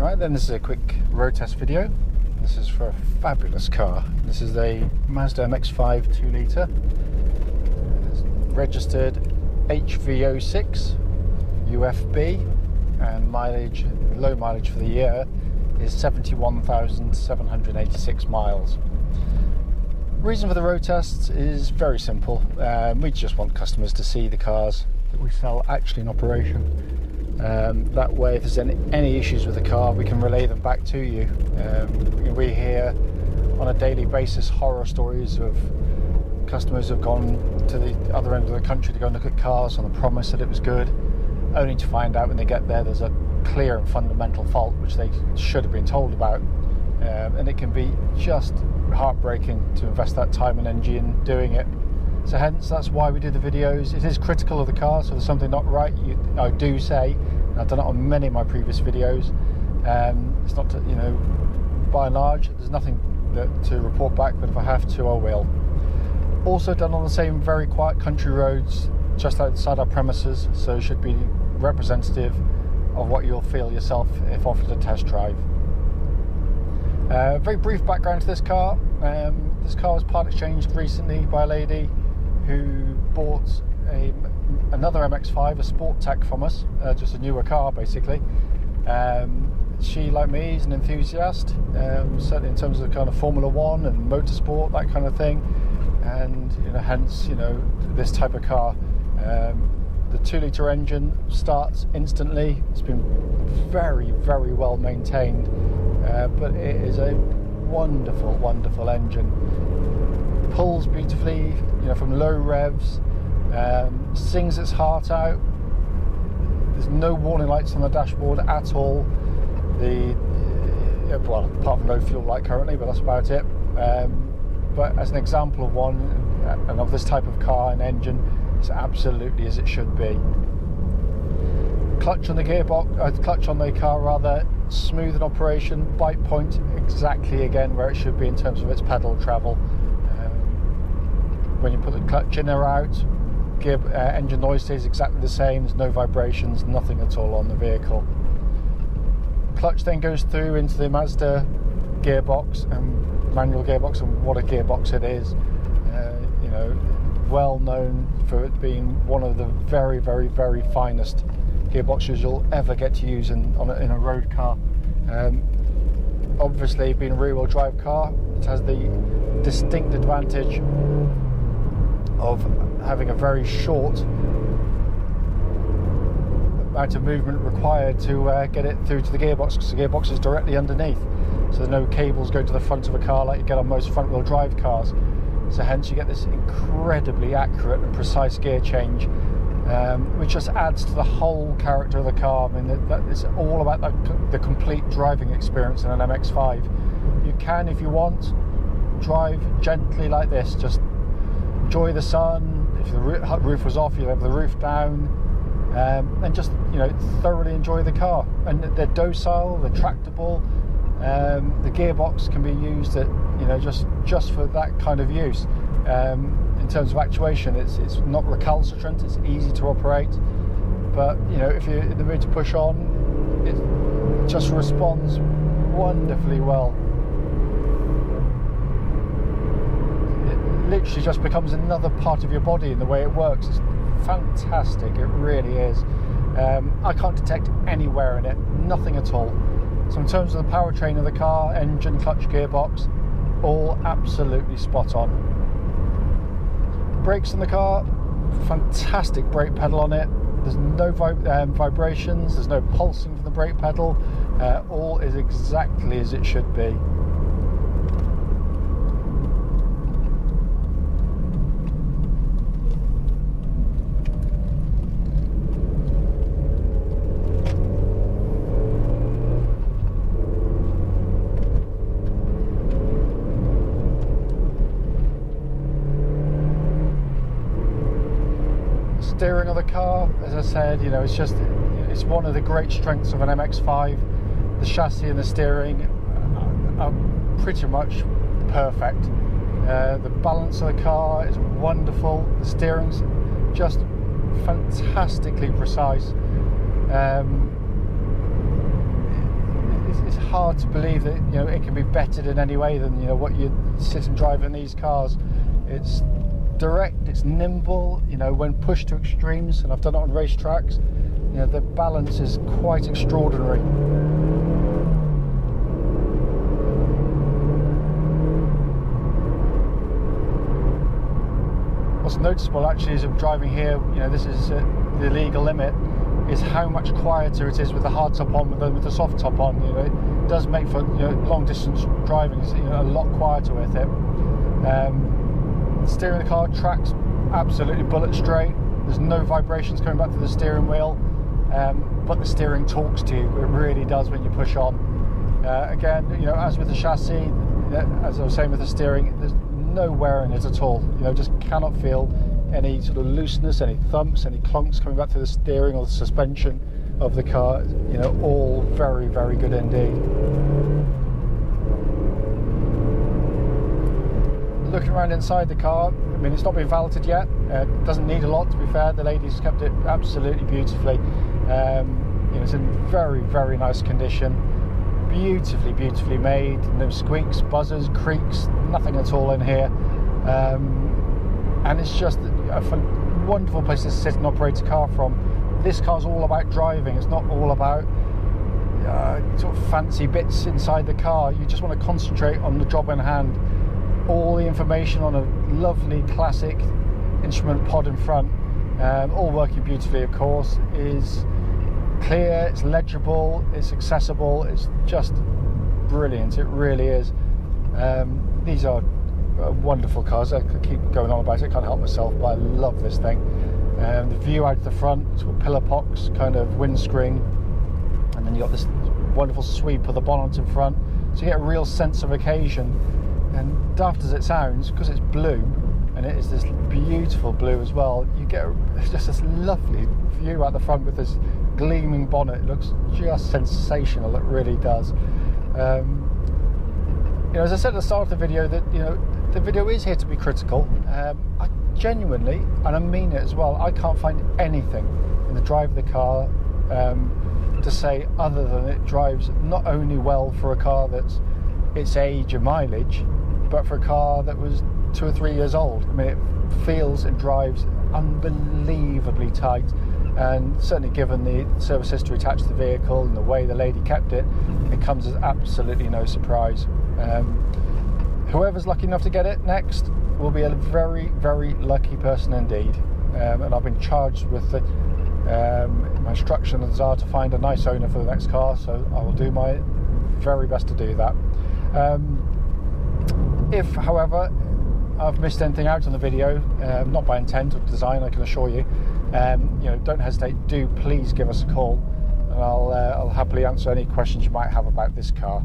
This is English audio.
Right then, this is a quick road test video. This is for a fabulous car. This is a Mazda MX-5 2 litre. It's registered HV06HFB, and mileage, low mileage for the year, is 71,786 miles. Reason for the road test is very simple. We just want customers to see the cars that we sell actually in operation. That way, if there's any issues with the car, we can relay them back to you. We hear on a daily basis horror stories of customers who have gone to the other end of the country to go and look at cars on the promise that it was good, only to find out when they get there there's a clear and fundamental fault which they should have been told about. And it can be just heartbreaking to invest that time and energy in doing it. So hence, that's why we do the videos. It is critical of the car, so if there's something not right, I do say, and I've done it on many of my previous videos. It's not to, by and large, there's nothing to report back, but if I have to, I will. Also done on the same very quiet country roads just outside our premises, so it should be representative of what you'll feel yourself if offered a test drive. Very brief background to this car. This car was part exchanged recently by a lady who bought another MX-5, a Sport Tech from us, just a newer car basically. She, like me, is an enthusiast, certainly in terms of kind of Formula One and motorsport, that kind of thing, and hence this type of car. The 2 litre engine starts instantly. It's been very, very well maintained, but it is a wonderful, wonderful engine. Pulls beautifully, from low revs, sings its heart out. There's no warning lights on the dashboard at all. Well, apart from no fuel light currently, but that's about it. But as an example of one, and of this type of car and engine, it's absolutely as it should be. Clutch on the gearbox, clutch on the car rather, smooth in operation. Bite point exactly again where it should be in terms of its pedal travel. When you put the clutch in or out, engine noise stays exactly the same. There's no vibrations, nothing at all on the vehicle. Clutch then goes through into the Mazda gearbox, and manual gearbox, and what a gearbox it is. Well known for it being one of the very, very, very finest gearboxes you'll ever get to use in a road car. Obviously, being a rear-wheel drive car, it has the distinct advantage of having a very short amount of movement required to get it through to the gearbox, because the gearbox is directly underneath, so there are no cables going to the front of a car like you get on most front-wheel drive cars. So hence you get this incredibly accurate and precise gear change, which just adds to the whole character of the car. I mean, it's all about the complete driving experience in an MX-5. You can, if you want, drive gently like this, just enjoy the sun. If the roof was off, you'll have the roof down, and just thoroughly enjoy the car. And they're docile, they're tractable. The gearbox can be used at just for that kind of use. In terms of actuation, it's not recalcitrant, it's easy to operate, but if you're in the mood to push on, it just responds wonderfully well. It literally just becomes another part of your body in the way it works. It's fantastic, it really is. I can't detect any wear in it, nothing at all. So in terms of the powertrain of the car, engine, clutch, gearbox, all absolutely spot on. Brakes on the car, fantastic brake pedal on it. There's no vibrations, there's no pulsing from the brake pedal. All is exactly as it should be. Steering of the car, as I said, it's one of the great strengths of an MX-5. The chassis and the steering are pretty much perfect. The balance of the car is wonderful. The steering's just fantastically precise. it's hard to believe that it can be bettered in any way than what you sit and drive in these cars. It's direct, it's nimble, when pushed to extremes, and I've done it on racetracks. The balance is quite extraordinary. What's noticeable actually is I'm driving here, this is the legal limit, is how much quieter it is with the hard top on than with the soft top on. It does make for long distance driving is a lot quieter with it. Steering the car tracks absolutely bullet straight. There's no vibrations coming back to the steering wheel, but the steering talks to you. It really does when you push on. Again, as with the chassis, as I was saying with the steering, there's no wear in it at all. Just cannot feel any sort of looseness, any thumps, any clunks coming back to the steering or the suspension of the car. All very, very good indeed. Looking around inside the car, I mean, it's not been valeted yet. It doesn't need a lot, to be fair. The lady's kept it absolutely beautifully. It's in very, very nice condition. Beautifully, beautifully made. No squeaks, buzzers, creaks, nothing at all in here. And it's just a wonderful place to sit and operate a car from. This car's all about driving. It's not all about sort of fancy bits inside the car. You just want to concentrate on the job in hand. All the information on a lovely classic instrument pod in front, all working beautifully, of course, is clear, it's legible, it's accessible, it's just brilliant. It really is. These are wonderful cars. I could keep going on about it, I can't help myself, but I love this thing. The view out the front, it's got pillar pox kind of windscreen, and then you got this wonderful sweep of the bonnet in front, so you get a real sense of occasion. And daft as it sounds, because it's blue, and it is this beautiful blue as well, you get just this lovely view out the front with this gleaming bonnet. It looks just sensational, it really does. As I said at the start of the video, that the video is here to be critical. I genuinely, and I mean it as well, I can't find anything in the drive of the car to say other than it drives not only well for a car that's its age and mileage, but for a car that was 2 or 3 years old. I mean, it feels and drives unbelievably tight, and certainly given the service history attached to the vehicle and the way the lady kept it, it comes as absolutely no surprise. Whoever's lucky enough to get it next will be a very, very lucky person indeed. And I've been charged with my instruction and desire to find a nice owner for the next car, so I will do my very best to do that. If, however, I've missed anything out on the video, not by intent or design, I can assure you, don't hesitate. Do please give us a call, and I'll happily answer any questions you might have about this car.